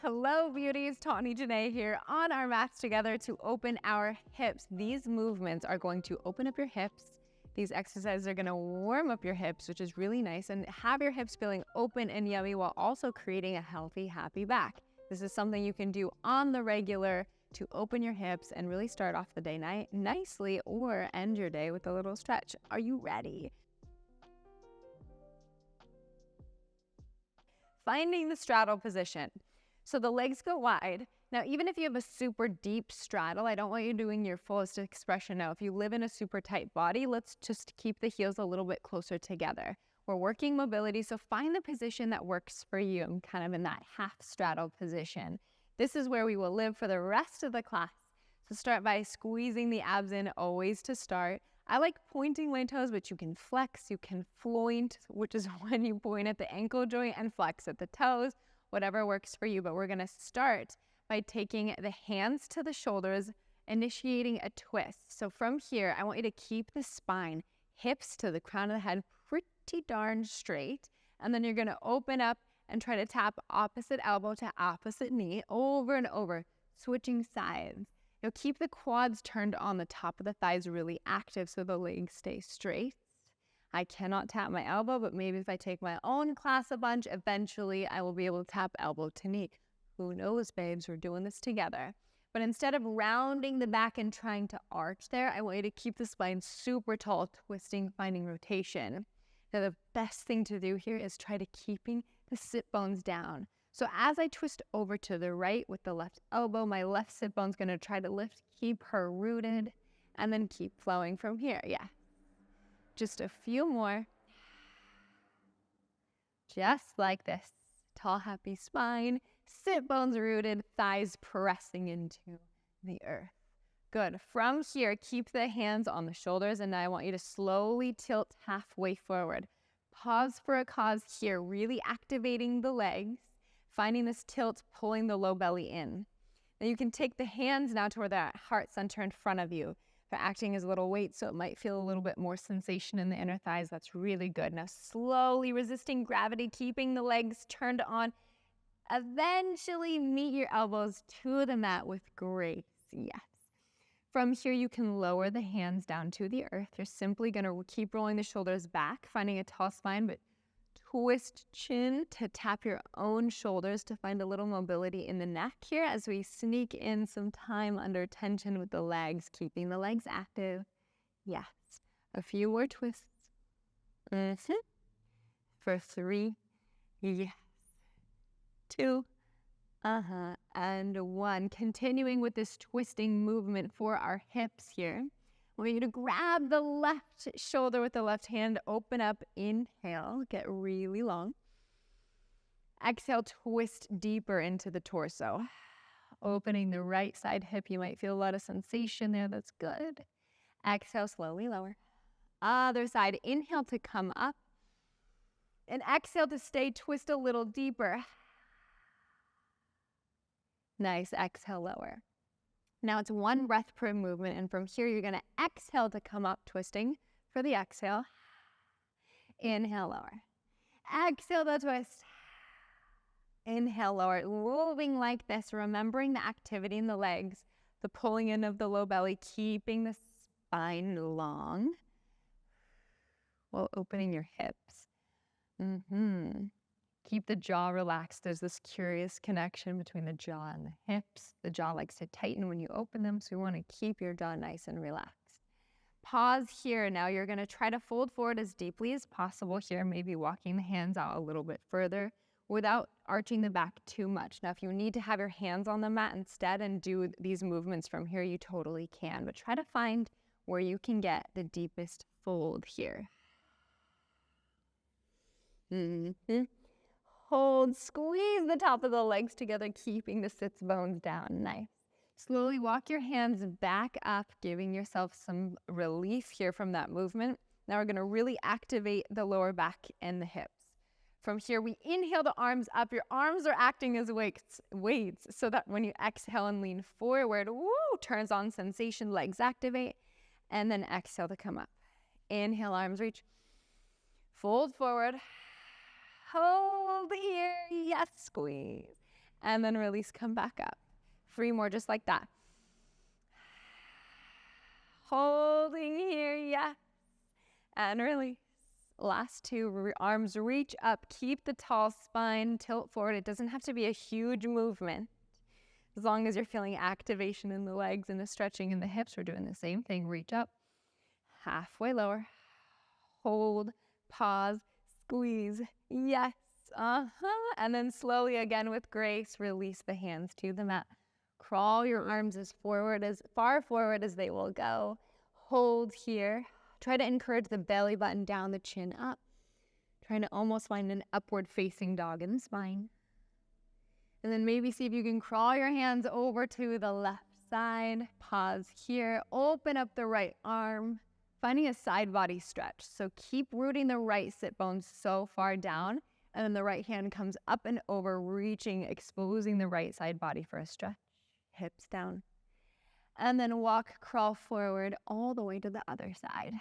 Hello beauties, Tawny Janae here on our mats together to open our hips. These movements are going to open up your hips. These exercises are going to warm up your hips, which is really nice, and have your hips feeling open and yummy while also creating a healthy, happy back. This is something you can do on the regular to open your hips and really start off the day nicely or end your day with a little stretch. Are you ready? Finding the straddle position. So the legs go wide. Now, even if you have a super deep straddle, I don't want you doing your fullest expression now. If you live in a super tight body, let's just keep the heels a little bit closer together. We're working mobility, so find the position that works for you. I'm kind of in that half straddle position. This is where we will live for the rest of the class. So start by squeezing the abs in always to start. I like pointing my toes, but you can flex, you can floint, which is when you point at the ankle joint and flex at the toes. Whatever works for you, but we're gonna start by taking the hands to the shoulders, initiating a twist. So from here, I want you to keep the spine, hips to the crown of the head pretty darn straight, and then you're gonna open up and try to tap opposite elbow to opposite knee over and over, switching sides. You'll keep the quads turned on, the top of the thighs really active so the legs stay straight. I cannot tap my elbow, but maybe if I take my own class a bunch, eventually I will be able to tap elbow to knee. Who knows, babes? We're doing this together. But instead of rounding the back and trying to arch there, I want you to keep the spine super tall, twisting, finding rotation. Now, the best thing to do here is try to keeping the sit bones down. So as I twist over to the right with the left elbow, my left sit bone's gonna try to lift, keep her rooted, and then keep flowing from here. Yeah. Just a few more. Just like this. Tall, happy spine, sit bones rooted, thighs pressing into the earth. Good. From here, keep the hands on the shoulders, and now I want you to slowly tilt halfway forward. Pause for a cause here, really activating the legs, finding this tilt, pulling the low belly in. Now you can take the hands now toward that heart center in front of you. They're acting as a little weight, so it might feel a little bit more sensation in the inner thighs. That's really good. Now slowly resisting gravity, keeping the legs turned on. Eventually meet your elbows to the mat with grace. Yes. From here, you can lower the hands down to the earth. You're simply going to keep rolling the shoulders back, finding a tall spine, but twist chin to tap your own shoulders to find a little mobility in the neck here as we sneak in some time under tension with the legs, keeping the legs active. Yes. A few more twists. For 3. Yes. 2. And 1. Continuing with this twisting movement for our hips here. I want you to grab the left shoulder with the left hand, open up, inhale, get really long. Exhale, twist deeper into the torso. Opening the right side hip, you might feel a lot of sensation there, that's good. Exhale, slowly lower. Other side, inhale to come up. And exhale to stay, twist a little deeper. Nice, exhale, lower. Now it's 1 breath per movement, and from here you're going to exhale to come up, twisting for the exhale. Inhale, lower. Exhale to twist. Inhale, lower. Moving like this, remembering the activity in the legs, the pulling in of the low belly, keeping the spine long while opening your hips. Keep the jaw relaxed. There's this curious connection between the jaw and the hips. The jaw likes to tighten when you open them, so you want to keep your jaw nice and relaxed. Pause here. Now you're going to try to fold forward as deeply as possible here, maybe walking the hands out a little bit further without arching the back too much. Now, if you need to have your hands on the mat instead and do these movements from here, you totally can, but try to find where you can get the deepest fold here. Hold, squeeze the top of the legs together, keeping the sits bones down. Nice. Slowly walk your hands back up, giving yourself some relief here from that movement. Now we're going to really activate the lower back and the hips. From here, we inhale the arms up. Your arms are acting as weights, so that when you exhale and lean forward, turns on sensation, legs activate, and then exhale to come up. Inhale, arms reach. Fold forward. Hold here. Yes, squeeze. and then release, come back up. 3 more just like that. Holding here, yes, and release. Last 2, arms reach up, keep the tall spine, tilt forward. It doesn't have to be a huge movement. As long as you're feeling activation in the legs and the stretching in the hips, we're doing the same thing. Reach up, halfway lower, hold, pause, squeeze, yes, and then slowly again with grace, release the hands to the mat. Crawl your arms as far forward as they will go. Hold here. Try to encourage the belly button down, the chin up. Trying to almost find an upward facing dog in the spine. And then maybe see if you can crawl your hands over to the left side. Pause here. Open up the right arm. Finding a side body stretch. So keep rooting the right sit bones so far down. And then the right hand comes up and over, reaching, exposing the right side body for a stretch. Hips down. And then walk, crawl forward all the way to the other side.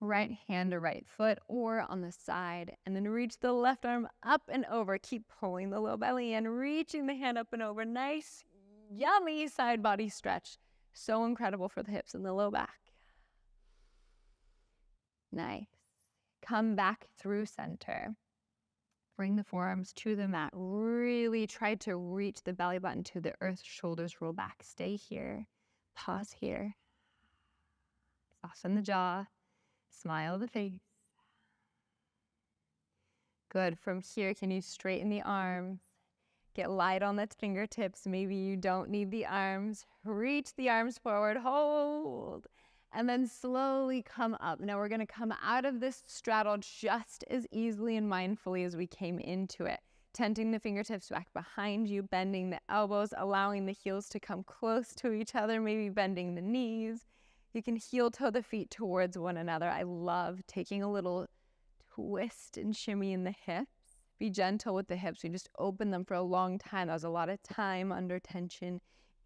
Right hand to right foot or on the side. And then reach the left arm up and over. Keep pulling the low belly in, reaching the hand up and over. Nice, yummy side body stretch. So incredible for the hips and the low back. Nice. Come back through center. Bring the forearms to the mat. Really try to reach the belly button to the earth. Shoulders roll back. Stay here. Pause here. Soften the jaw. Smile the face. Good. From here, can you straighten the arms? Get light on the fingertips. Maybe you don't need the arms. Reach the arms forward. Hold. And then slowly come up. Now we're going to come out of this straddle just as easily and mindfully as we came into it. Tenting the fingertips back behind you, bending the elbows, allowing the heels to come close to each other, maybe bending the knees. You can heel toe the feet towards one another. I love taking a little twist and shimmy in the hips. Be gentle with the hips. We just open them for a long time. That was a lot of time under tension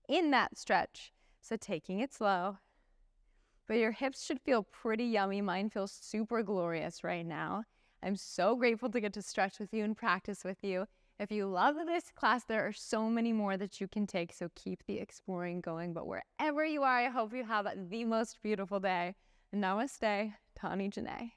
in that stretch. So taking it slow. But your hips should feel pretty yummy. Mine feels super glorious right now. I'm so grateful to get to stretch with you and practice with you. If you love this class, there are so many more that you can take, so keep the exploring going. But wherever you are, I hope you have the most beautiful day. Namaste, Tawny Janae.